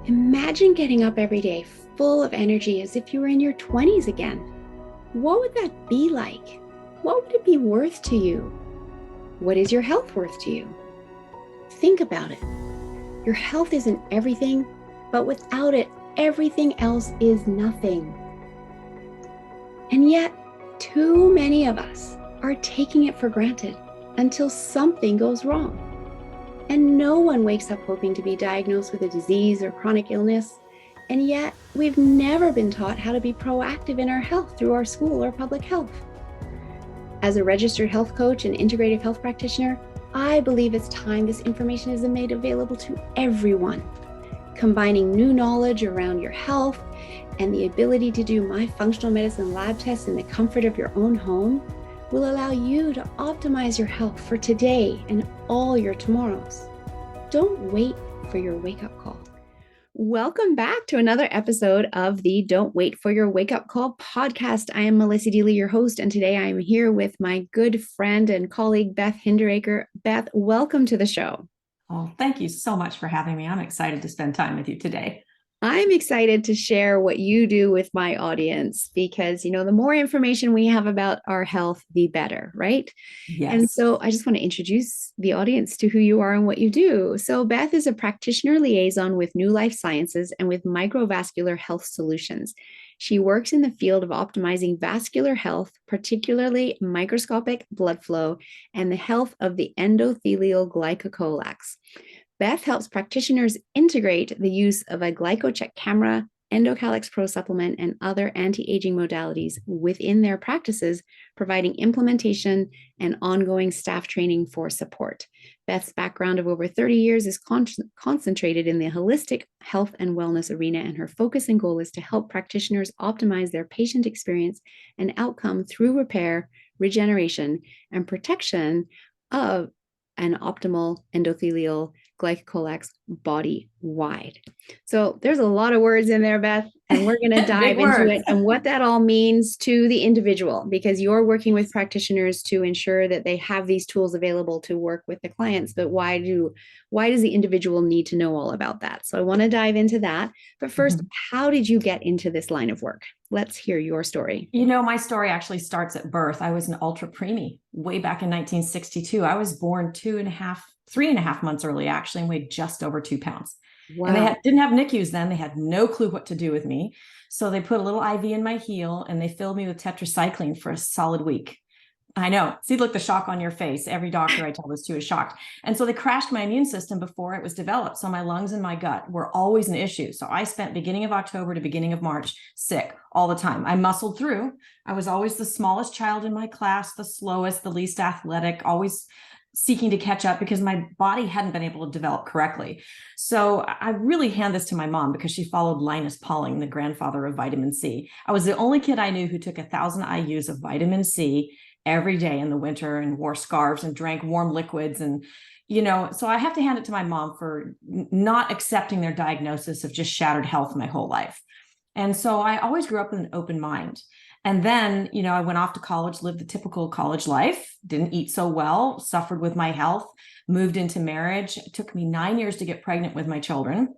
Imagine getting up every day full of energy as if you were in your 20s again. What would that be like? What would it be worth to you? What is your health worth to you? Think about it. Your health isn't everything, but without it, everything else is nothing. And yet, too many of us are taking it for granted until something goes wrong. And no one wakes up hoping to be diagnosed with a disease or chronic illness. And yet, we've never been taught how to be proactive in our health through our school or public health. As a registered health coach and integrative health practitioner, I believe it's time this information is made available to everyone. Combining new knowledge around your health and the ability to do my functional medicine lab tests in the comfort of your own home will allow you to optimize your health for today and all your tomorrows. Don't wait for your wake-up call. Welcome back to another episode of the Don't Wait for Your Wake-Up Call podcast. I am Melissa Deely, your host, and today I am here with my good friend and colleague, Beth Hinderaker. Beth, welcome to the show. Oh, thank you so much for having me. I'm excited to spend time with you today. I'm excited to share what you do with my audience because, the more information we have about our health, the better, right? Yes. And so I just want to introduce the audience to who you are and what you do. So Beth is a practitioner liaison with New Life Sciences and with Microvascular Health Solutions. She works in the field of optimizing vascular health, particularly microscopic blood flow and the health of the endothelial glycocollax. Beth helps practitioners integrate the use of a glycocheck camera, EndoCalyx Pro supplement, and other anti-aging modalities within their practices, providing implementation and ongoing staff training for support. Beth's background of over 30 years is concentrated in the holistic health and wellness arena, and her focus and goal is to help practitioners optimize their patient experience and outcome through repair, regeneration, and protection of an optimal endothelial glycocollax body-wide. So there's a lot of words in there, Beth, and we're going to dive into it and what that all means to the individual, because you're working with practitioners to ensure that they have these tools available to work with the clients. But why does the individual need to know all about that? So I want to dive into that. But first, how did you get into this line of work? Let's hear your story. My story actually starts at birth. I was an ultra preemie way back in 1962. I was born 3.5 months early, actually, and weighed just over 2 pounds. Wow. And they didn't have NICUs then. They had no clue what to do with me. So they put a little IV in my heel and they filled me with tetracycline for a solid week. I know. See, look, the shock on your face. Every doctor I tell this to is shocked. And so they crashed my immune system before it was developed. So my lungs and my gut were always an issue. So I spent beginning of October to beginning of March sick all the time. I muscled through. I was always the smallest child in my class, the slowest, the least athletic, always seeking to catch up because my body hadn't been able to develop correctly. So I really hand this to my mom because she followed Linus Pauling, the grandfather of vitamin C. I was the only kid I knew who took 1,000 IUs of vitamin C every day in the winter and wore scarves and drank warm liquids. And, so I have to hand it to my mom for not accepting their diagnosis of just shattered health my whole life. And so I always grew up with an open mind. And then, I went off to college, lived the typical college life, didn't eat so well, suffered with my health, moved into marriage. It took me 9 years to get pregnant with my children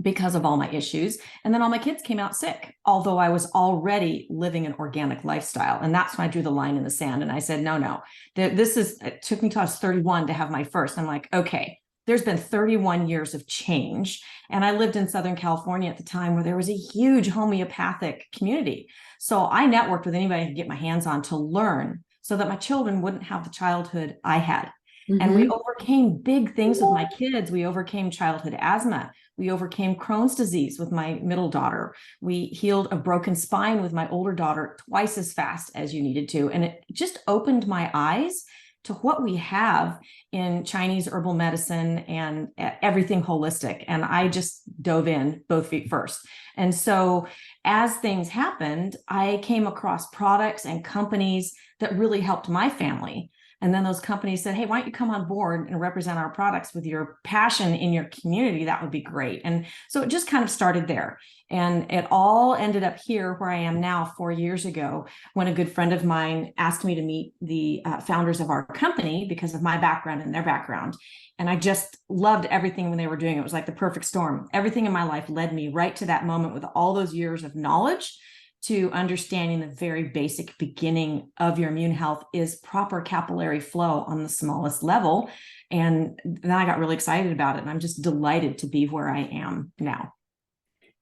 because of all my issues. And then all my kids came out sick, although I was already living an organic lifestyle. And that's when I drew the line in the sand. And I said, no, it took me till I was 31 to have my first. I'm like, okay, there's been 31 years of change. And I lived in Southern California at the time where there was a huge homeopathic community. So I networked with anybody I could get my hands on to learn so that my children wouldn't have the childhood I had. And we overcame big things with my kids. We overcame childhood asthma. We overcame Crohn's disease with my middle daughter. We healed a broken spine with my older daughter twice as fast as you needed to. And it just opened my eyes to what we have in Chinese herbal medicine and everything holistic. And I just dove in both feet first. And so as things happened, I came across products and companies that really helped my family. And then those companies said, hey, why don't you come on board and represent our products with your passion in your community? That would be great. And so it just kind of started there. And it all ended up here where I am now 4 years ago, when a good friend of mine asked me to meet the founders of our company because of my background and their background. And I just loved everything when they were doing it. It was like the perfect storm. Everything in my life led me right to that moment with all those years of knowledge to understanding the very basic beginning of your immune health is proper capillary flow on the smallest level. And then I got really excited about it. And I'm just delighted to be where I am now.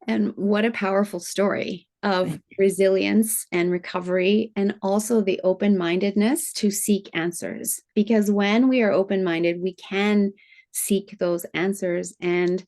And what a powerful story of resilience and recovery, and also the open-mindedness to seek answers. Because when we are open-minded, we can seek those answers. And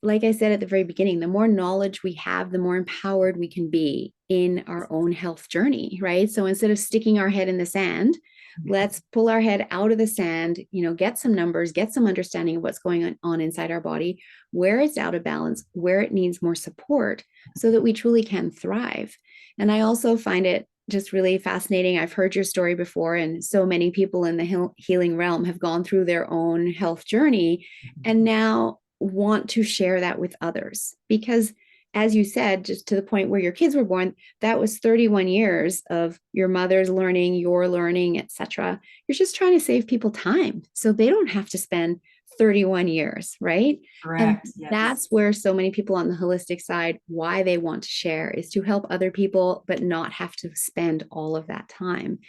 like I said at the very beginning, the more knowledge we have, the more empowered we can be in our own health journey, right? So instead of sticking our head in the sand, let's pull our head out of the sand, get some numbers, get some understanding of what's going on inside our body, where it's out of balance, where it needs more support, so that we truly can thrive. And I also find it just really fascinating. I've heard your story before, and so many people in the healing realm have gone through their own health journey and now want to share that with others. Because as you said, just to the point where your kids were born, that was 31 years of your mother's learning, your learning, etc. You're just trying to save people time so they don't have to spend 31 years, right? Correct. And yes. That's where so many people on the holistic side, why they want to share, is to help other people, but not have to spend all of that time.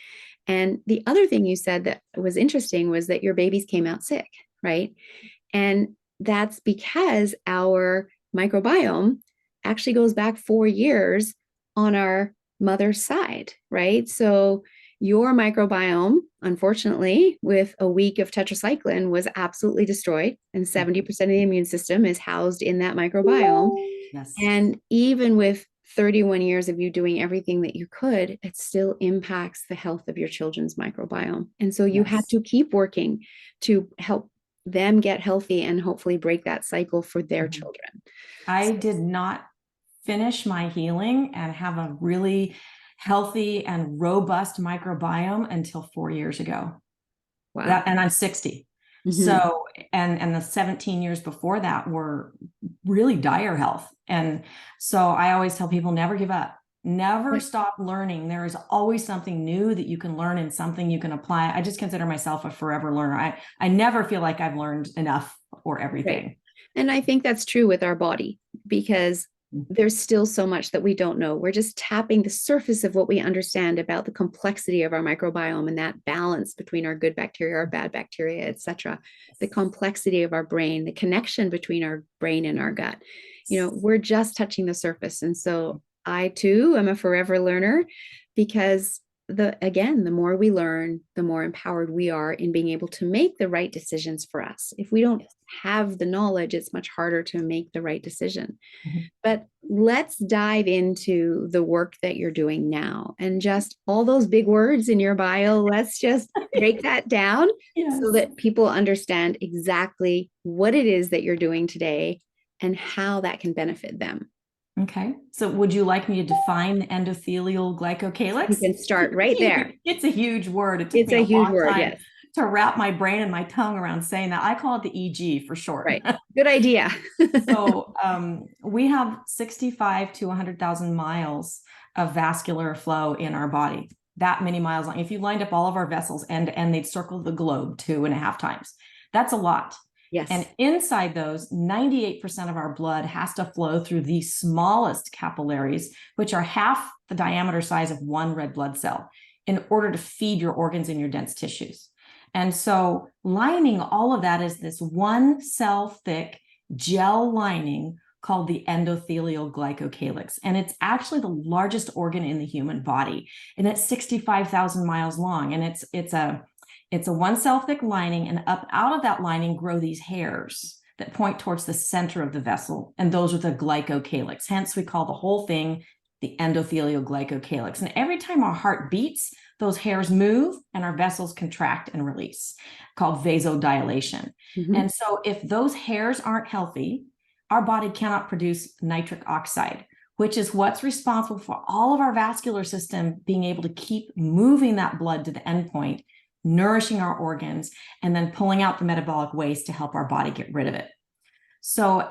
And the other thing you said that was interesting was that your babies came out sick, right? And that's because our microbiome actually goes back 4 years on our mother's side, right? So your microbiome, unfortunately, with a week of tetracycline, was absolutely destroyed. And 70% of the immune system is housed in that microbiome. Yes. And even with 31 years of you doing everything that you could, it still impacts the health of your children's microbiome. And so you have to keep working to help them get healthy and hopefully break that cycle for their children. I did not finish my healing and have a really healthy and robust microbiome until 4 years ago. Wow. And I'm 60. So, and the 17 years before that were really dire health. And so I always tell people, never give up. Never stop learning. There is always something new that you can learn and something you can apply. I just consider myself a forever learner. I never feel like I've learned enough or everything. Right. And I think that's true with our body, because there's still so much that we don't know. We're just tapping the surface of what we understand about the complexity of our microbiome and that balance between our good bacteria, our bad bacteria, etc. The complexity of our brain, the connection between our brain and our gut. We're just touching the surface. And so I too am a forever learner, because the more we learn, the more empowered we are in being able to make the right decisions for us. If we don't have the knowledge, it's much harder to make the right decision. But let's dive into the work that you're doing now, and just all those big words in your bio. Let's just break that down so that people understand exactly what it is that you're doing today and how that can benefit them. Okay. So would you like me to define the endothelial glycocalyx? You can start right there. It's a huge word. It took It's me a a huge long word, time yes, to wrap my brain and my tongue around saying that. I call it the EG for short. right. Good idea. So we have 65 to 100,000 miles of vascular flow in our body. That many miles long. If you lined up all of our vessels end to end, they'd circle the globe 2.5 times. That's a lot. Yes. And inside those, 98% of our blood has to flow through the smallest capillaries, which are half the diameter size of one red blood cell, in order to feed your organs and your dense tissues. And so lining all of that is this one cell thick gel lining called the endothelial glycocalyx. And it's actually the largest organ in the human body. And it's 65,000 miles long. And it's a one cell thick lining, and up out of that lining grow these hairs that point towards the center of the vessel. And those are the glycocalyx. Hence, we call the whole thing the endothelial glycocalyx. And every time our heart beats, those hairs move and our vessels contract and release, called vasodilation. And so if those hairs aren't healthy, our body cannot produce nitric oxide, which is what's responsible for all of our vascular system being able to keep moving that blood to the end point nourishing our organs, and then pulling out the metabolic waste to help our body get rid of it. So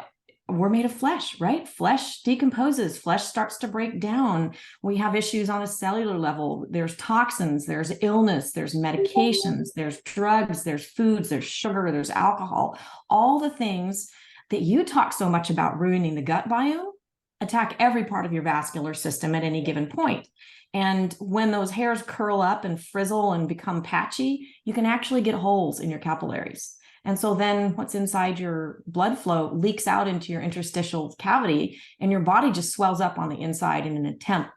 we're made of flesh, right? Flesh decomposes, flesh starts to break down. We have issues on a cellular level. There's toxins, there's illness, there's medications, there's drugs, there's foods, there's sugar, there's alcohol. All the things that you talk so much about ruining the gut biome attack every part of your vascular system at any given point. And when those hairs curl up and frizzle and become patchy, you can actually get holes in your capillaries. And so then what's inside your blood flow leaks out into your interstitial cavity, and your body just swells up on the inside in an attempt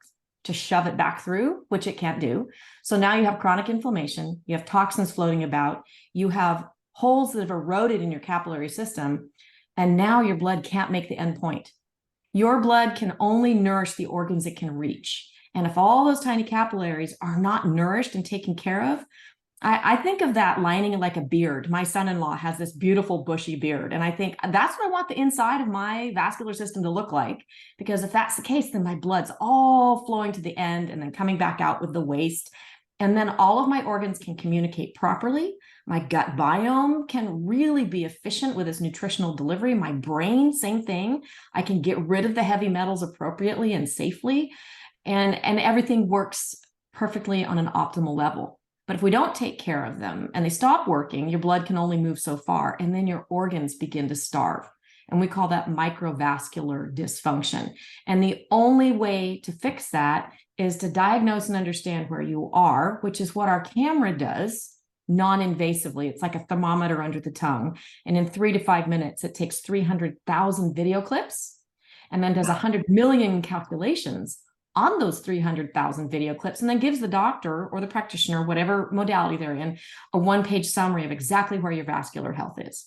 to shove it back through, which it can't do. So now you have chronic inflammation, you have toxins floating about, you have holes that have eroded in your capillary system, and now your blood can't make the end point. Your blood can only nourish the organs it can reach. And if all those tiny capillaries are not nourished and taken care of, I think of that lining like a beard. My son-in-law has this beautiful bushy beard. And I think that's what I want the inside of my vascular system to look like. Because if that's the case, then my blood's all flowing to the end and then coming back out with the waste. And then all of my organs can communicate properly. My gut biome can really be efficient with its nutritional delivery. My brain, same thing. I can get rid of the heavy metals appropriately and safely. And everything works perfectly on an optimal level. But if we don't take care of them and they stop working, your blood can only move so far, and then your organs begin to starve. And we call that microvascular dysfunction. And the only way to fix that is to diagnose and understand where you are, which is what our camera does non-invasively. It's like a thermometer under the tongue. And in 3 to 5 minutes, it takes 300,000 video clips and then does 100 million calculations on those 300,000 video clips, and then gives the doctor or the practitioner, whatever modality they're in, a one-page summary of exactly where your vascular health is.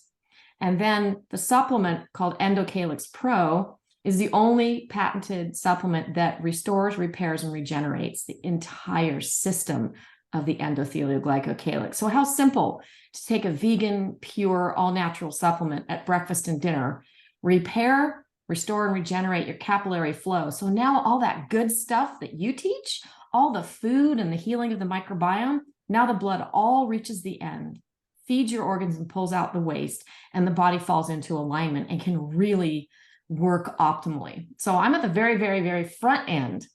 And then the supplement called Endocalyx Pro is the only patented supplement that restores, repairs, and regenerates the entire system of the endothelial glycocalyx. So how simple to take a vegan, pure, all-natural supplement at breakfast and dinner, repair, restore, and regenerate your capillary flow. So now all that good stuff that you teach, all the food and the healing of the microbiome, now the blood all reaches the end, feeds your organs and pulls out the waste, and the body falls into alignment and can really work optimally. So I'm at the very, very, very front end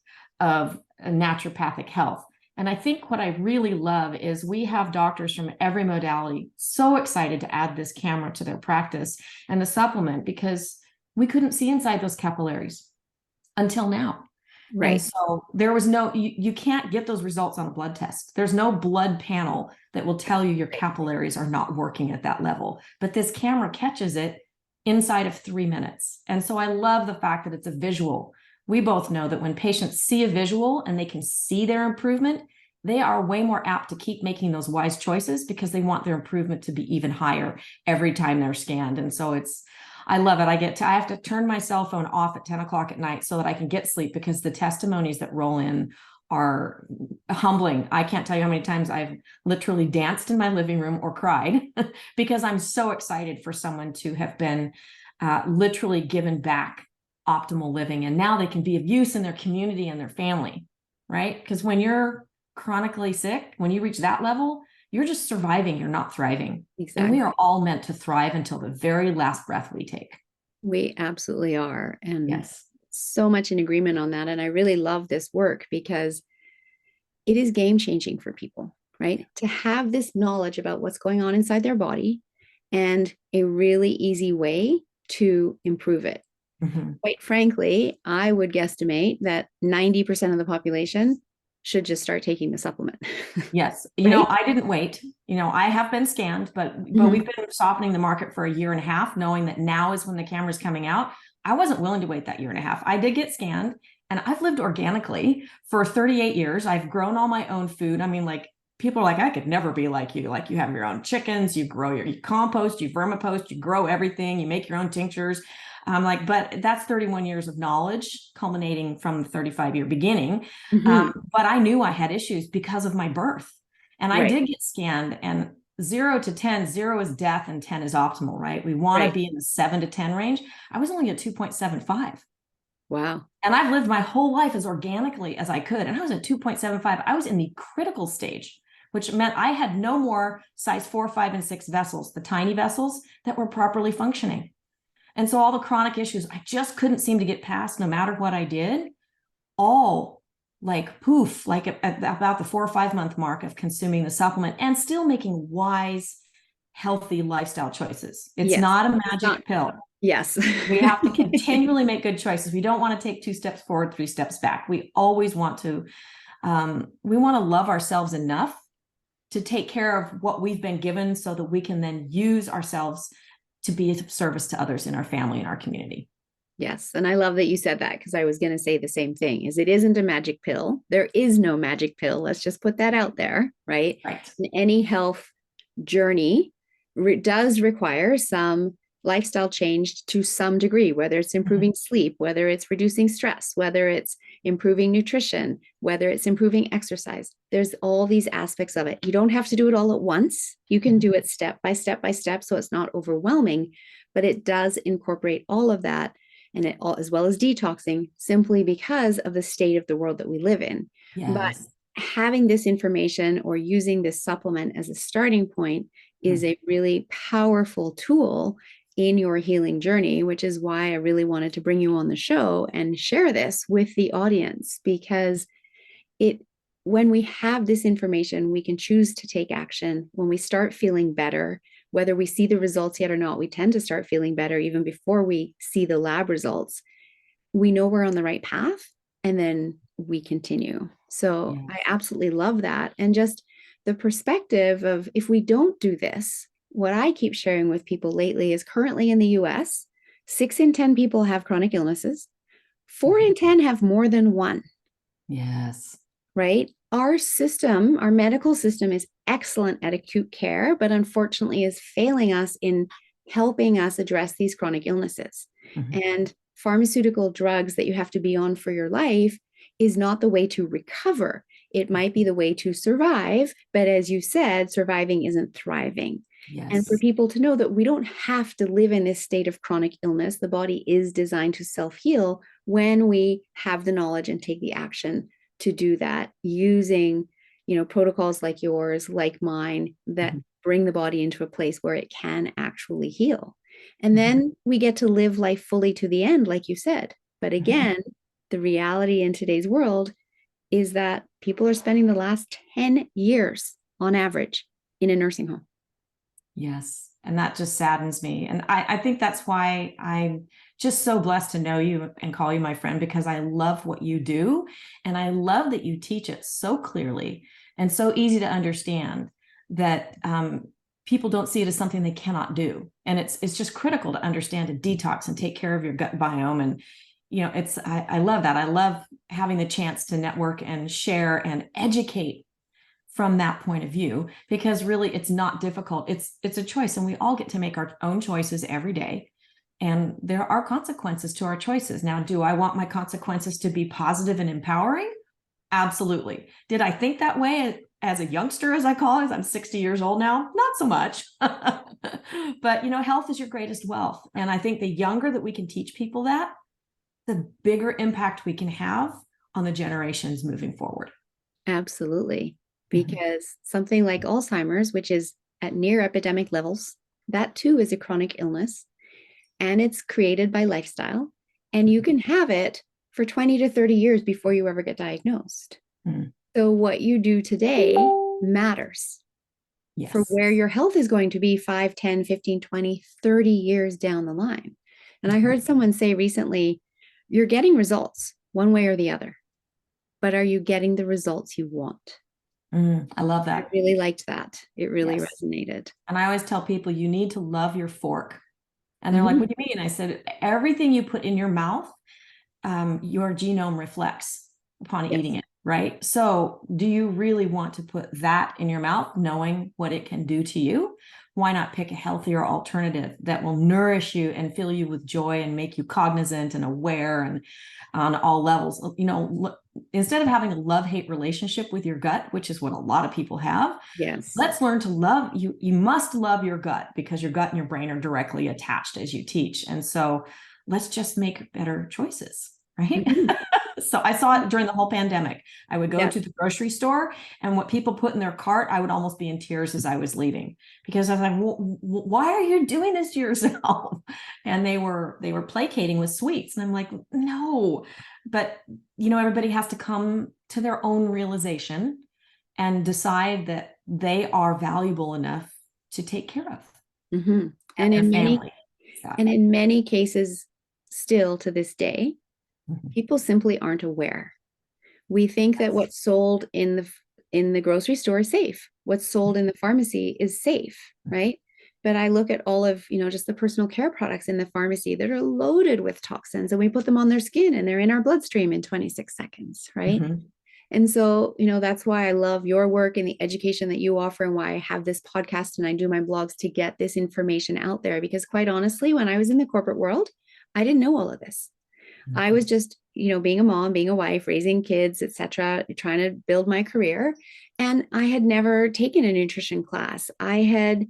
of naturopathic health. And I think what I really love is we have doctors from every modality so excited to add this camera to their practice and the supplement, because we couldn't see inside those capillaries until now. Right. And so there was you can't get those results on a blood test. There's no blood panel that will tell you your capillaries are not working at that level. But this camera catches it inside of 3 minutes. And so I love the fact that it's a visual. We both know that when patients see a visual and they can see their improvement, they are way more apt to keep making those wise choices because they want their improvement to be even higher every time they're scanned. And so I love it. I have to turn my cell phone off at 10 o'clock at night so that I can get sleep, because the testimonies that roll in are humbling. I can't tell you how many times I've literally danced in my living room or cried because I'm so excited for someone to have been literally given back optimal living. And now they can be of use in their community and their family, right? Because when you're chronically sick, when you reach that level, you're just surviving, you're not thriving. Exactly. And we are all meant to thrive until the very last breath we take. We absolutely are. And yes, so much in agreement on that. And I really love this work because it is game changing for people, right? To have this knowledge about what's going on inside their body and a really easy way to improve it. Mm-hmm. Quite frankly, I would guesstimate that 90% of the population should just start taking the supplement. Yes. You know, I didn't wait. You know, I have been scanned, but we've been softening the market for 1.5 years, knowing that now is when the camera's coming out. I wasn't willing to wait that 1.5 years. I did get scanned, and I've lived organically for 38 years. I've grown all my own food. I mean, like, people are like, I could never be like you. Like, you have your own chickens, you grow you compost, you vermipost, you grow everything, you make your own tinctures. I'm like, but that's 31 years of knowledge culminating from the 35-year beginning. Mm-hmm. But I knew I had issues because of my birth. And I did get scanned, and 0 to 10, 0 is death and 10 is optimal, right? We want to be in the 7 to 10 range. I was only at 2.75. Wow. And I've lived my whole life as organically as I could. And I was at 2.75. I was in the critical stage which meant I had no more size 4, 5, and 6 vessels, the tiny vessels that were properly functioning. And so all the chronic issues I just couldn't seem to get past, no matter what I did, all like poof, like at about the 4 or 5 month mark of consuming the supplement and still making wise, healthy lifestyle choices. It's not a magic pill. Yes. We have to continually make good choices. We don't want to take 2 steps forward, 3 steps back. We always want to, we want to love ourselves enough to take care of what we've been given so that we can then use ourselves to be of service to others in our family and our community. Yes. And I love that you said that, because I was going to say the same thing, is it isn't a magic pill. There is no magic pill. Let's just put that out there, right? Right. And any health journey does require some lifestyle change to some degree, whether it's improving sleep, whether it's reducing stress, whether it's improving nutrition, whether it's improving exercise. There's all these aspects of it. You don't have to do it all at once. You can do it step by step by step, so it's not overwhelming, but it does incorporate all of that, and it all, as well as detoxing, simply because of the state of the world that we live in. Yes. But having this information or using this supplement as a starting point is a really powerful tool in your healing journey, which is why I really wanted to bring you on the show and share this with the audience, because when we have this information, we can choose to take action. When we start feeling better, whether we see the results yet or not, we tend to start feeling better even before we see the lab results. We know we're on the right path, and then we continue. So I absolutely love that. And just the perspective of, if we don't do this, what I keep sharing with people lately is, currently in the US, 6 in 10 people have chronic illnesses. 4 in 10 have more than one. Yes. Right? Our system, our medical system, is excellent at acute care, but unfortunately is failing us in helping us address these chronic illnesses. And pharmaceutical drugs that you have to be on for your life is not the way to recover. It might be the way to survive, but as you said, surviving isn't thriving. Yes. And for people to know that we don't have to live in this state of chronic illness. The body is designed to self-heal when we have the knowledge and take the action to do that, using, protocols like yours, like mine, that bring the body into a place where it can actually heal. And then we get to live life fully to the end, like you said. But again, the reality in today's world is that people are spending the last 10 years on average in a nursing home. Yes. And that just saddens me. And I think that's why I'm just so blessed to know you and call you my friend, because I love what you do. And I love that you teach it so clearly and so easy to understand that people don't see it as something they cannot do. And it's just critical to understand and detox and take care of your gut biome. And, I love that. I love having the chance to network and share and educate from that point of view, because really it's not difficult. It's a choice, and we all get to make our own choices every day. And there are consequences to our choices. Now, do I want my consequences to be positive and empowering? Absolutely. Did I think that way as a youngster, as I call it? I'm 60 years old now, not so much. But, health is your greatest wealth. And I think the younger that we can teach people that, the bigger impact we can have on the generations moving forward. Absolutely. Because something like Alzheimer's, which is at near epidemic levels, that too is a chronic illness, and it's created by lifestyle, and you can have it for 20 to 30 years before you ever get diagnosed. So what you do today matters for where your health is going to be 5, 10, 15, 20, 30 years down the line. And I heard someone say recently, you're getting results one way or the other, but are you getting the results you want? I love that. I really liked that. It really resonated. And I always tell people, you need to love your fork. And they're like, what do you mean? I said, everything you put in your mouth, your genome reflects upon eating it, right? So do you really want to put that in your mouth, knowing what it can do to you? Why not pick a healthier alternative that will nourish you and fill you with joy and make you cognizant and aware and on all levels? Instead of having a love-hate relationship with your gut, which is what a lot of people have, let's learn to love you. You must love your gut, because your gut and your brain are directly attached, as you teach. And so let's just make better choices, right? So I saw it during the whole pandemic. I would go Yeah. to the grocery store, and what people put in their cart, I would almost be in tears as I was leaving, because I was like, why are you doing this to yourself? And they were placating with sweets. And I'm like, no, but everybody has to come to their own realization and decide that they are valuable enough to take care of, Mm-hmm. and And their in family. many cases, still to this day, Mhm. people simply aren't aware. We think that what's sold in the grocery store is safe. What's sold in the pharmacy is safe, right? But I look at all of, just the personal care products in the pharmacy that are loaded with toxins, and we put them on their skin and they're in our bloodstream in 26 seconds, right? Mhm. And so, that's why I love your work and the education that you offer, and why I have this podcast and I do my blogs to get this information out there. Because quite honestly, when I was in the corporate world, I didn't know all of this. I was just, being a mom, being a wife, raising kids, etc., trying to build my career. And I had never taken a nutrition class. I had,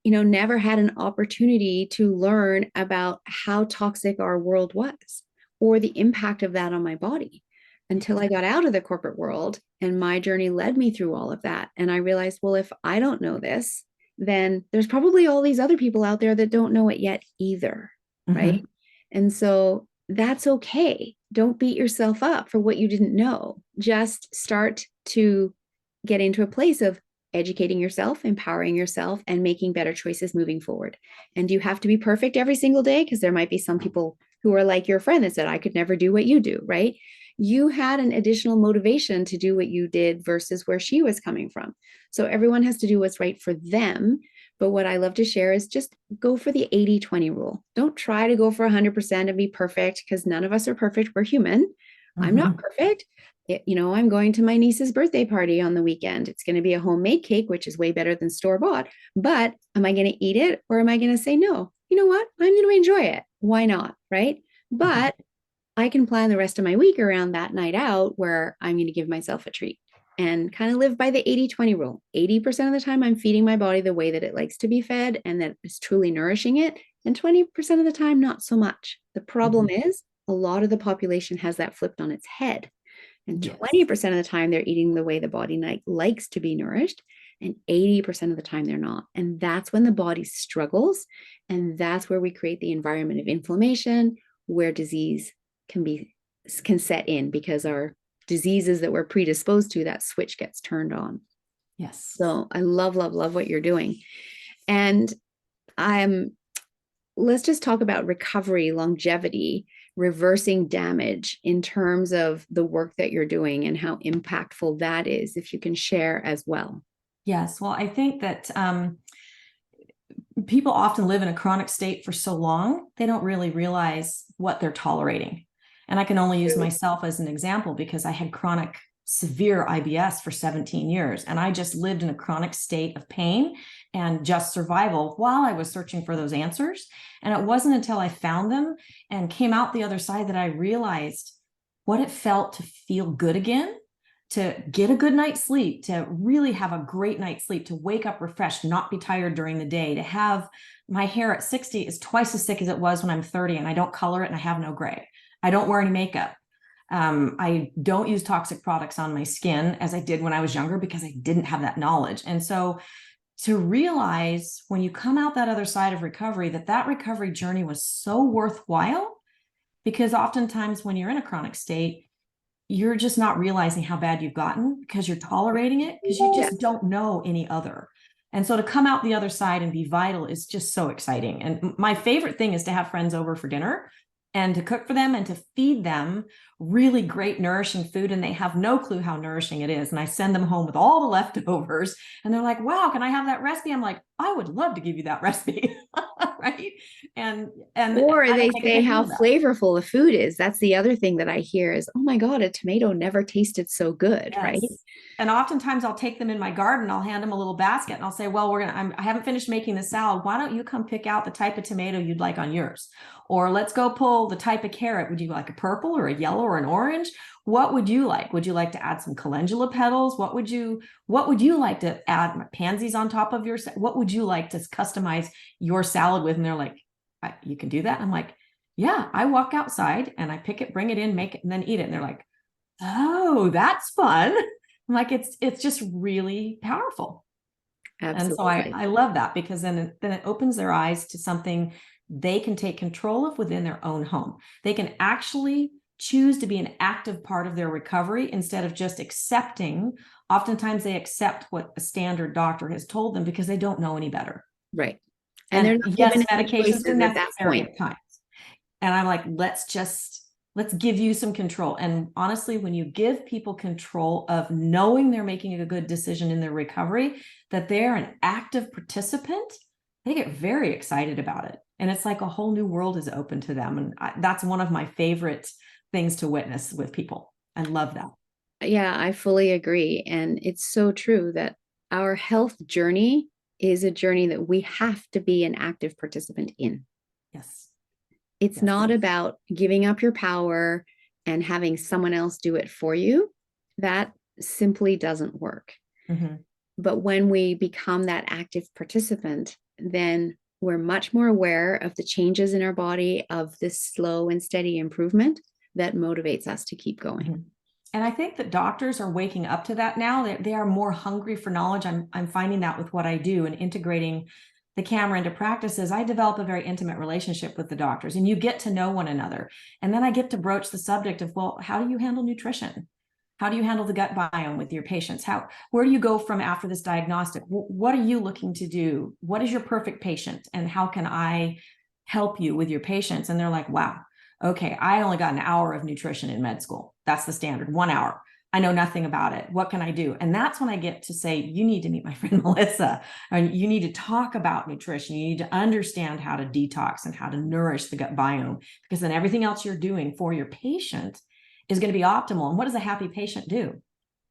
never had an opportunity to learn about how toxic our world was, or the impact of that on my body, until I got out of the corporate world. And my journey led me through all of that. And I realized, well, if I don't know this, then there's probably all these other people out there that don't know it yet either. Right. Mhm. And so that's okay. Don't beat yourself up for what you didn't know. Just start to get into a place of educating yourself, empowering yourself, and making better choices moving forward. And do you have to be perfect every single day? Because there might be some people who are like your friend that said, I could never do what you do, right? You had an additional motivation to do what you did versus where she was coming from. So everyone has to do what's right for them. But what I love to share is just go for the 80-20 rule. Don't try to go for 100% and be perfect, because none of us are perfect. We're human. I'm not Mhm. perfect. I'm going to my niece's birthday party on the weekend. It's going to be a homemade cake, which is way better than store bought. But am I going to eat it, or am I going to say, no, you know what? I'm going to enjoy it. Why not? Right. Mhm. But I can plan the rest of my week around that night out where I'm going to give myself a treat and kind of live by the 80-20 rule. 80% of the time, I'm feeding my body the way that it likes to be fed and that is truly nourishing it. And 20% of the time, not so much. The problem Mhm. is a lot of the population has that flipped on its head. And Yes. 20% of the time, they're eating the way the body likes to be nourished. And 80% of the time, they're not. And that's when the body struggles. And that's where we create the environment of inflammation, where disease can set in, because our diseases that we're predisposed to, that switch gets turned on. Yes. So I love, love, love what you're doing. And I'm let's just talk about recovery, longevity, reversing damage in terms of the work that you're doing and how impactful that is, if you can share as well. Yes. Well, I think that people often live in a chronic state for so long, they don't really realize what they're tolerating. And I can only use myself as an example, because I had chronic severe IBS for 17 years, and I just lived in a chronic state of pain and just survival while I was searching for those answers. And it wasn't until I found them and came out the other side that I realized what it felt to feel good again, to get a good night's sleep, to really have a great night's sleep, to wake up refreshed, not be tired during the day, to have my hair at 60 is twice as thick as it was when I'm 30, and I don't color it and I have no gray. I don't wear any makeup. I don't use toxic products on my skin as I did when I was younger, because I didn't have that knowledge. And so to realize when you come out that other side of recovery, that recovery journey was so worthwhile, because oftentimes when you're in a chronic state, you're just not realizing how bad you've gotten because you're tolerating it, because you Yeah. just don't know any other. And so to come out the other side and be vital is just so exciting. And my favorite thing is to have friends over for dinner and to cook for them and to feed them really great, nourishing food. And they have no clue how nourishing it is. And I send them home with all the leftovers. And they're like, wow, can I have that recipe? I'm like, I would love to give you that recipe. Right. And Or I they don't make a say big how deal about it. flavorful the food is. That's the other thing that I hear is, oh my God, a tomato never tasted so good, right? Yes. And oftentimes I'll take them in my garden. I'll hand them a little basket and I'll say, well, I haven't finished making the salad. Why don't you come pick out the type of tomato you'd like on yours? Or let's go pull the type of carrot. Would you like a purple or a yellow or an orange? What would you like? Would you like to add some calendula petals? What would you like to add pansies on top of what would you like to customize your salad with? And they're like, you can do that. I'm like, yeah, I walk outside and I pick it, bring it in, make it, and then eat it. And they're like, oh, that's fun. I'm like, it's just really powerful. And so Absolutely. I love that, because then it opens their eyes to something they can take control of within their own home. They can actually choose to be an active part of their recovery instead of just accepting. Oftentimes they accept what a standard doctor has told them because they don't know any better. Right. And they're And not yes, given any medications are choices at that necessary point. at times. And I'm like, let's give you some control. And honestly, when you give people control of knowing they're making a good decision in their recovery, that they're an active participant, they get very excited about it. And it's like a whole new world is open to them. And that's one of my favorite things to witness with people. I love that. Yeah, I fully agree. And it's so true that our health journey is a journey that we have to be an active participant in. Yes. It's Yes. not about giving up your power and having someone else do it for you. That simply doesn't work. Mm-hmm. But when we become that active participant, then we're much more aware of the changes in our body, of this slow and steady improvement that motivates us to keep going. Mm-hmm. And I think that doctors are waking up to that now. They are more hungry for knowledge. I'm finding that with what I do and integrating the camera into practices. I develop a very intimate relationship with the doctors, and you get to know one another. And then I get to broach the subject of, well, how do you handle nutrition? How do you handle the gut biome with your patients? Where do you go from after this diagnostic? What are you looking to do? What is your perfect patient? And how can I help you with your patients? And they're like, wow, okay, I only got an hour of nutrition in med school. That's the standard, 1 hour. I know nothing about it. What can I do? And that's when I get to say, you need to meet my friend Melissa, and you need to talk about nutrition. You need to understand how to detox and how to nourish the gut biome, because then everything else you're doing for your patient is going to be optimal. And what does a happy patient do?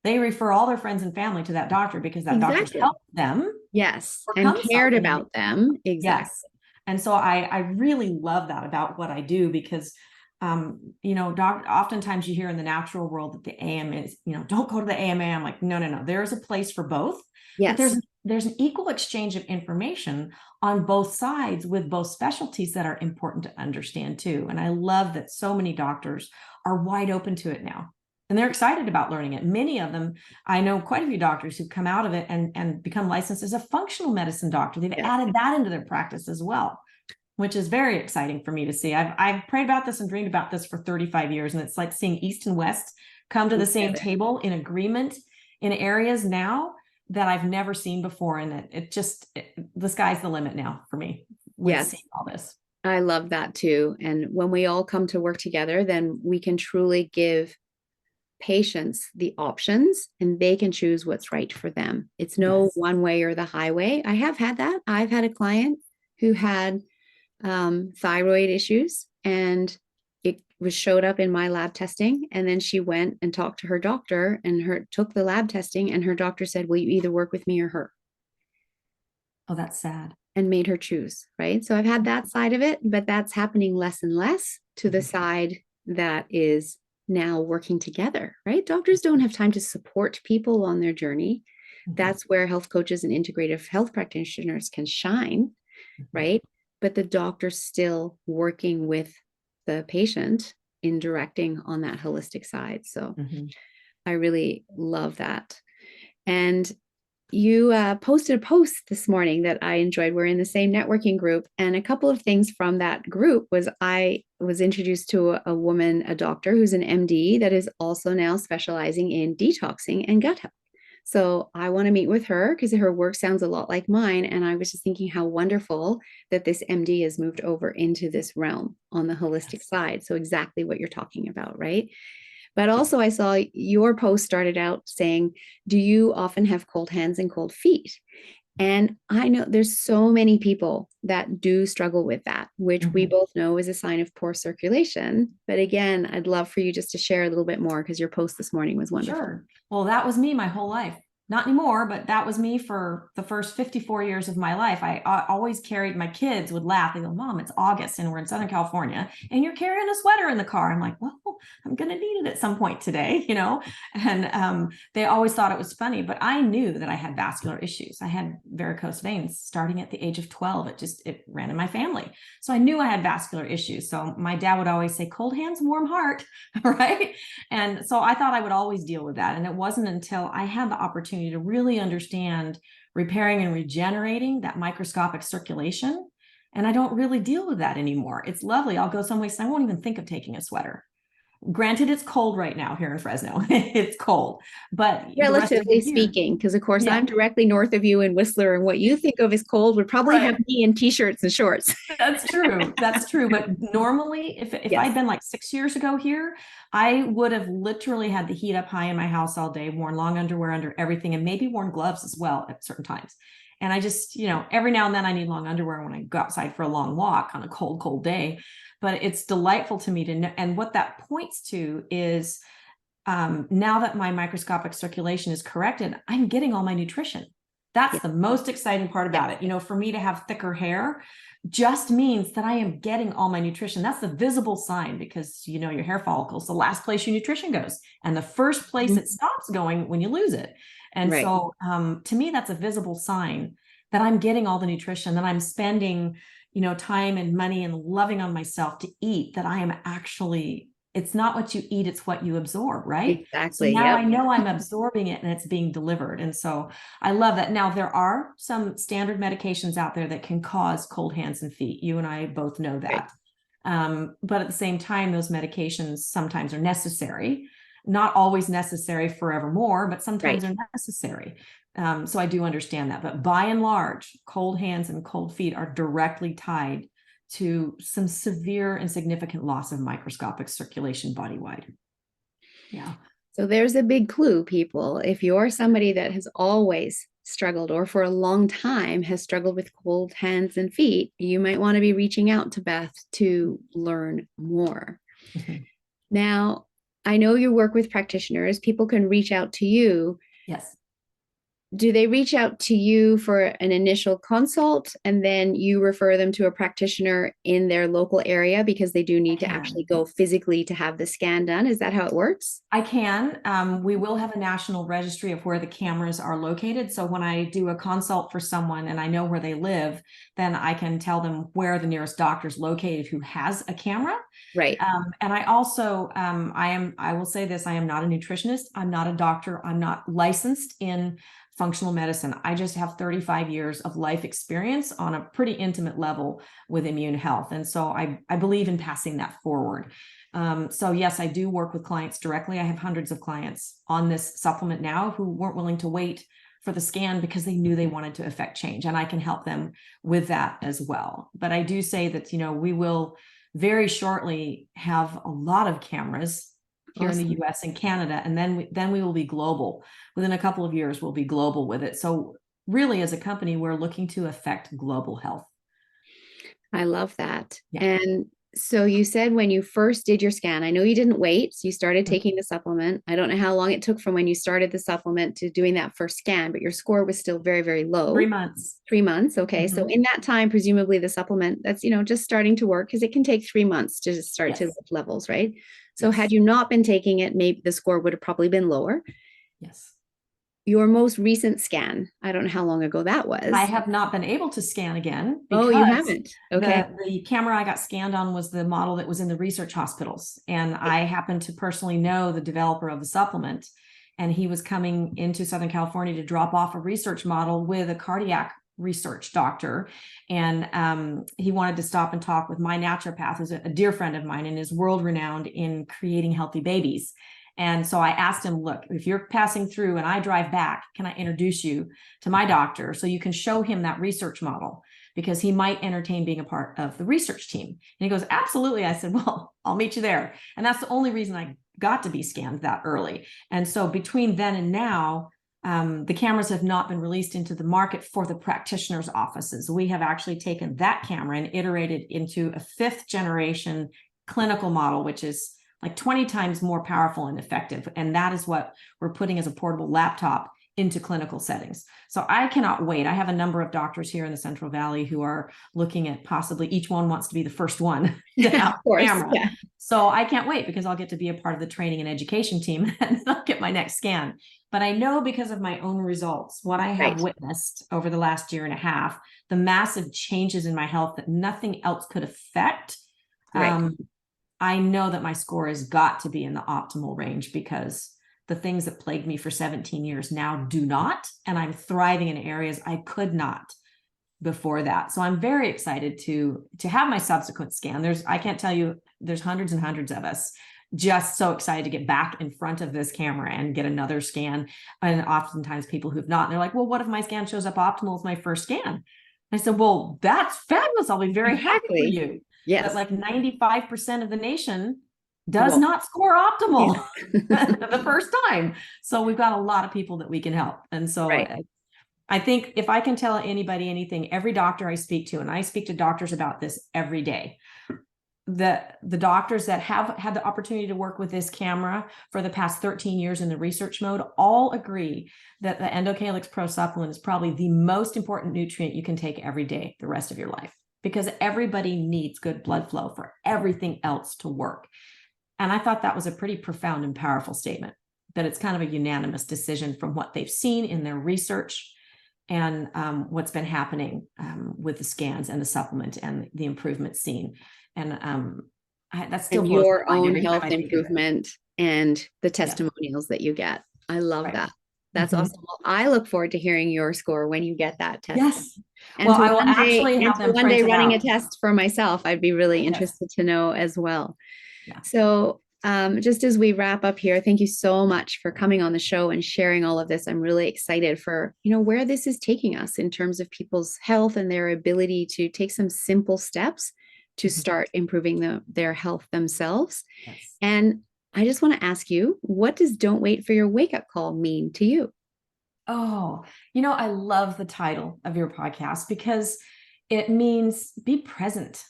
They refer all their friends and family to that doctor because that doctor's Exactly. helped them Yes. And overcome cared something. about them. Exactly. Yes. And so I really love that about what I do, because oftentimes you hear in the natural world that the AM is, don't go to the AMA. I'm like, no. There is a place for both, but Yes. there's an equal exchange of information on both sides with both specialties that are important to understand too. And I love that so many doctors are wide open to it now. And they're excited about learning it. Many of them, I know quite a few doctors who've come out of it and become licensed as a functional medicine doctor. They've added that into their practice as well, which is very exciting for me to see. I've prayed about this and dreamed about this for 35 years. And it's like seeing East and West come to the same table in agreement in areas now that I've never seen before. And the sky's the limit now for me with seeing all this. I love that too. And when we all come to work together, then we can truly give patients the options and they can choose what's right for them. It's no one way or the highway. I have had that. I've had a client who had thyroid issues, and it showed up in my lab testing. And then she went and talked to her doctor and took the lab testing, and her doctor said, will you either work with me or her? Oh, that's sad. And made her choose, right? So I've had that side of it, but that's happening less and less to the side that is now working together, right? Doctors don't have time to support people on their journey. That's where health coaches and integrative health practitioners can shine, right? But the doctor's still working with the patient in directing on that holistic side. So I really love that. And you posted a post this morning that I enjoyed. We're in the same networking group. And a couple of things from that group was I was introduced to a woman, a doctor who's an MD that is also now specializing in detoxing and gut health. So I want to meet with her because her work sounds a lot like mine. And I was just thinking how wonderful that this MD has moved over into this realm on the holistic side. So exactly what you're talking about, right? But also, I saw your post started out saying, do you often have cold hands and cold feet? And I know there's so many people that do struggle with that, which we both know is a sign of poor circulation. But again, I'd love for you just to share a little bit more because your post this morning was wonderful. Sure. Well, that was me my whole life. Not anymore, but that was me for the first 54 years of my life. I always carried, my kids would laugh. They go, Mom, it's August and we're in Southern California and you're carrying a sweater in the car. I'm like, well, I'm going to need it at some point today, and they always thought it was funny, but I knew that I had vascular issues. I had varicose veins starting at the age of 12. It ran in my family. So I knew I had vascular issues. So my dad would always say, cold hands, warm heart, right? And so I thought I would always deal with that. And it wasn't until I had the opportunity to really understand repairing and regenerating that microscopic circulation. And I don't really deal with that anymore. It's lovely. I'll go someplace and I won't even think of taking a sweater. Granted, it's cold right now here in Fresno. It's cold, but Relatively speaking, because of course I'm directly north of you in Whistler, and what you think of as cold would probably have me in t-shirts and shorts. That's true. That's true. But normally, if I'd been like 6 years ago here, I would have literally had the heat up high in my house all day, worn long underwear under everything, and maybe worn gloves as well at certain times. And I just, every now and then I need long underwear when I go outside for a long walk on a cold, cold day. But it's delightful to me to know. And what that points to is now that my microscopic circulation is corrected, I'm getting all my nutrition. That's the most exciting part about it. For me to have thicker hair just means that I am getting all my nutrition. That's the visible sign, because your hair follicles, the last place your nutrition goes, and the first place it stops going when you lose it. And so to me, that's a visible sign that I'm getting all the nutrition, that I'm spending, time and money and loving on myself to eat, that I am actually, it's not what you eat, it's what you absorb, right? Exactly. So now I know I'm absorbing it and it's being delivered. And so I love that. Now, there are some standard medications out there that can cause cold hands and feet. You and I both know that. But at the same time, those medications sometimes are necessary. Not always necessary forevermore, but sometimes are necessary. So I do understand that. But by and large, cold hands and cold feet are directly tied to some severe and significant loss of microscopic circulation body-wide. Yeah. So there's a big clue, people. If you're somebody that has always struggled, or for a long time has struggled with cold hands and feet, you might want to be reaching out to Beth to learn more. Now, I know you work with practitioners. People can reach out to you. Yes. Do they reach out to you for an initial consult and then you refer them to a practitioner in their local area because they do need to actually go physically to have the scan done? Is that how it works? I can. We will have a national registry of where the cameras are located. So when I do a consult for someone and I know where they live, then I can tell them where the nearest doctor is located who has a camera. Right. And I also, I will say this, I am not a nutritionist. I'm not a doctor. I'm not licensed in functional medicine. I just have 35 years of life experience on a pretty intimate level with immune health. And so I believe in passing that forward. So yes, I do work with clients directly. I have hundreds of clients on this supplement now who weren't willing to wait for the scan because they knew they wanted to affect change, and I can help them with that as well. But I do say that, we will very shortly have a lot of cameras here in the US and Canada, and then we will be global. Within a couple of years, we'll be global with it. So really, as a company, we're looking to affect global health. I love that. And so you said when you first did your scan, I know you didn't wait. So you started taking the supplement. I don't know how long it took from when you started the supplement to doing that first scan, but your score was still very, very low. 3 months. 3 months. Okay. So in that time, presumably the supplement that's, just starting to work, because it can take 3 months to just start to lift levels, right? So had you not been taking it, maybe the score would have probably been lower. Yes. Your most recent scan, I don't know how long ago that was. I have not been able to scan again. Oh, you haven't? Okay. The camera I got scanned on was the model that was in the research hospitals. And I happen to personally know the developer of the supplement. And he was coming into Southern California to drop off a research model with a cardiac research doctor. And he wanted to stop and talk with my naturopath, who's a dear friend of mine and is world renowned in creating healthy babies. And so I asked him, look, if you're passing through and I drive back, can I introduce you to my doctor so you can show him that research model? Because he might entertain being a part of the research team. And he goes, absolutely. I said, well, I'll meet you there. And that's the only reason I got to be scanned that early. And so between then and now, the cameras have not been released into the market for the practitioners' offices. We have actually taken that camera and iterated into a 5th generation clinical model, which is like 20 times more powerful and effective. And that is what we're putting as a portable laptop into clinical settings. So I cannot wait. I have a number of doctors here in the Central Valley who are looking at possibly each one wants to be the first one to have Of course, a camera. yeah. So I can't wait because I'll get to be a part of the training and education team and I'll get my next scan. But I know because of my own results, what I have witnessed over the last year and a half, the massive changes in my health that nothing else could affect. I know that my score has got to be in the optimal range because the things that plagued me for 17 years now do not, and I'm thriving in areas I could not before that. So I'm very excited to have my subsequent scan. I can't tell you, there's hundreds and hundreds of us just so excited to get back in front of this camera and get another scan. And oftentimes people who've not, and they're like, well, what if my scan shows up optimal as my first scan? I said, well, that's fabulous. I'll be very happy for you. Yes. But like 95% of the nation does not score optimal the first time. So we've got a lot of people that we can help. And so I think if I can tell anybody anything, every doctor I speak to, and I speak to doctors about this every day, the doctors that have had the opportunity to work with this camera for the past 13 years in the research mode all agree that the Endocalyx Pro supplement is probably the most important nutrient you can take every day the rest of your life, because everybody needs good blood flow for everything else to work. And I thought that was a pretty profound and powerful statement, that it's kind of a unanimous decision from what they've seen in their research and what's been happening with the scans and the supplement and the improvements seen. And that still blows your my mind own every time health I think of it. improvement and the testimonials that you get. I love that. That's awesome. Well, I look forward to hearing your score when you get that test. Yes. And well, I will actually have them one day running out. a test for myself. I'd be really interested to know as well. Yeah. So just as we wrap up here, thank you so much for coming on the show and sharing all of this. I'm really excited for, where this is taking us in terms of people's health and their ability to take some simple steps to start improving their health themselves. Yes. And I just want to ask you, what does Don't Wait for Your Wake Up Call mean to you? Oh, I love the title of your podcast because it means be present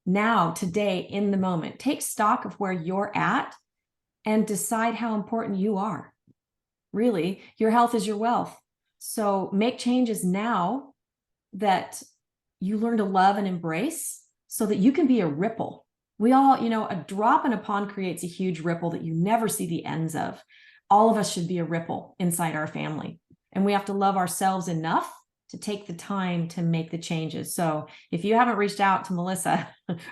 now, today, in the moment. Take stock of where you're at and decide how important you are. Really, your health is your wealth. So make changes now that you learn to love and embrace so that you can be a ripple. We all, a drop in a pond creates a huge ripple that you never see the ends of. All of us should be a ripple inside our family. And we have to love ourselves enough to take the time to make the changes. So if you haven't reached out to Melissa,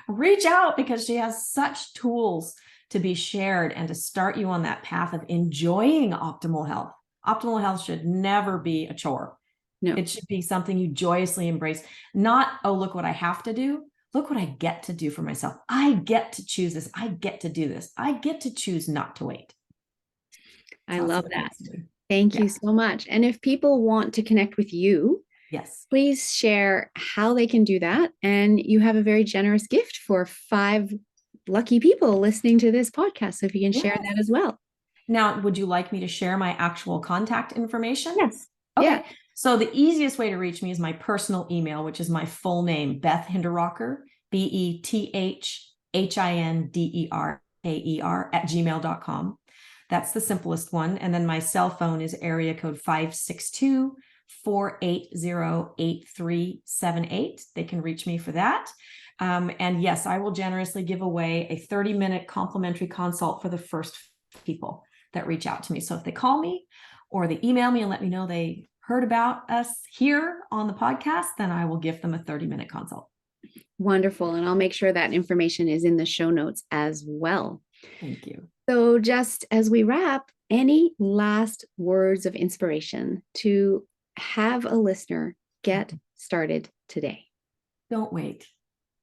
reach out, because she has such tools to be shared and to start you on that path of enjoying optimal health. Optimal health should never be a chore. No. It should be something you joyously embrace. Not, oh, look what I have to do. Look what I get to do for myself. I get to choose this. I get to do this. I get to choose not to wait. I love that. Thank you so much. And if people want to connect with you, yes, please share how they can do that. And you have a very generous gift for 5 lucky people listening to this podcast. So if you can share that as well. Now, would you like me to share my actual contact information? Yes. Okay. Yeah. So the easiest way to reach me is my personal email, which is my full name, Beth Hinderaker, BETHHINDERAKER @gmail.com. That's the simplest one. And then my cell phone is area code 562-480-8378. They can reach me for that. And yes, I will generously give away a 30-minute complimentary consult for the first people that reach out to me. So if they call me or they email me and let me know they heard about us here on the podcast, then I will give them a 30-minute consult. Wonderful. And I'll make sure that information is in the show notes as well. Thank you. So just as we wrap, any last words of inspiration to have a listener get started today? Don't wait.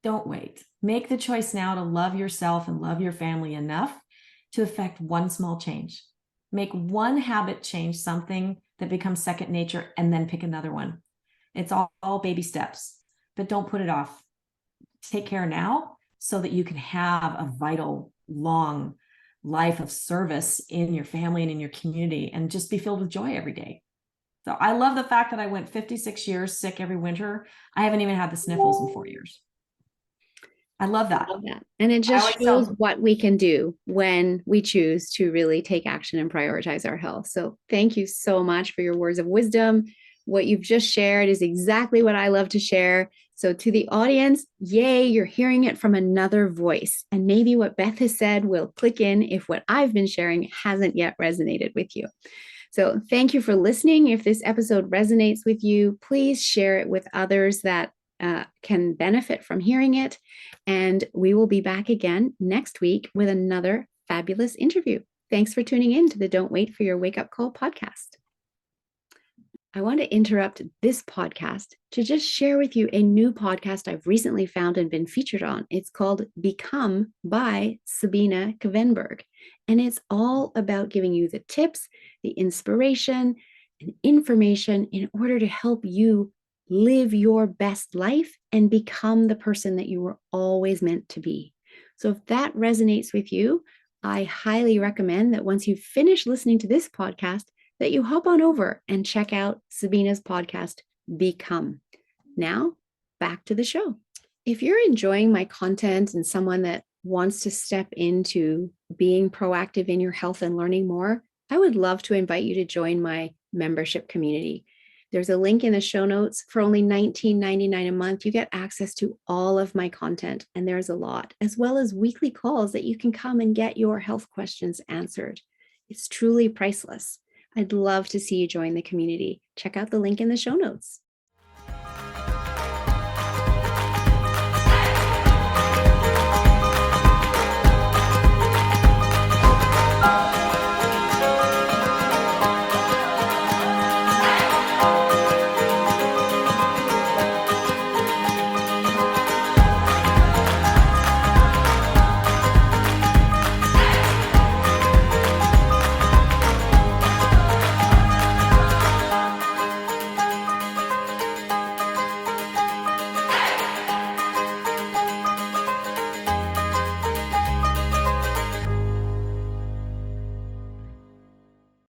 Don't wait. Make the choice now to love yourself and love your family enough to affect one small change. Make one habit change, something that becomes second nature, and then pick another one. It's all baby steps, but don't put it off. Take care now so that you can have a vital, long life of service in your family and in your community, and just be filled with joy every day. So I love the fact that I went 56 years sick every winter. I haven't even had the sniffles in 4 years. I love I that. love that. And it I just always shows tell, what we can do when we choose to really take action and prioritize our health. So thank you so much for your words of wisdom. What you've just shared is exactly what I love to share. So to the audience, yay, you're hearing it from another voice. And maybe what Beth has said will click in if what I've been sharing hasn't yet resonated with you. So thank you for listening. If this episode resonates with you, please share it with others that can benefit from hearing it. And we will be back again next week with another fabulous interview. Thanks for tuning in to the Don't Wait for Your Wake Up Call podcast. I want to interrupt this podcast to just share with you a new podcast I've recently found and been featured on. It's called Become by Sabina Kvenberg. And it's all about giving you the tips, the inspiration, and information in order to help you live your best life and become the person that you were always meant to be. So if that resonates with you, I highly recommend that once you finish listening to this podcast, that you hop on over and check out Sabina's podcast, Become. Now, back to the show. If you're enjoying my content and someone that wants to step into being proactive in your health and learning more, I would love to invite you to join my membership community. There's a link in the show notes. For only $19.99 a month, you get access to all of my content, and there's a lot, as well as weekly calls that you can come and get your health questions answered. It's truly priceless. I'd love to see you join the community. Check out the link in the show notes.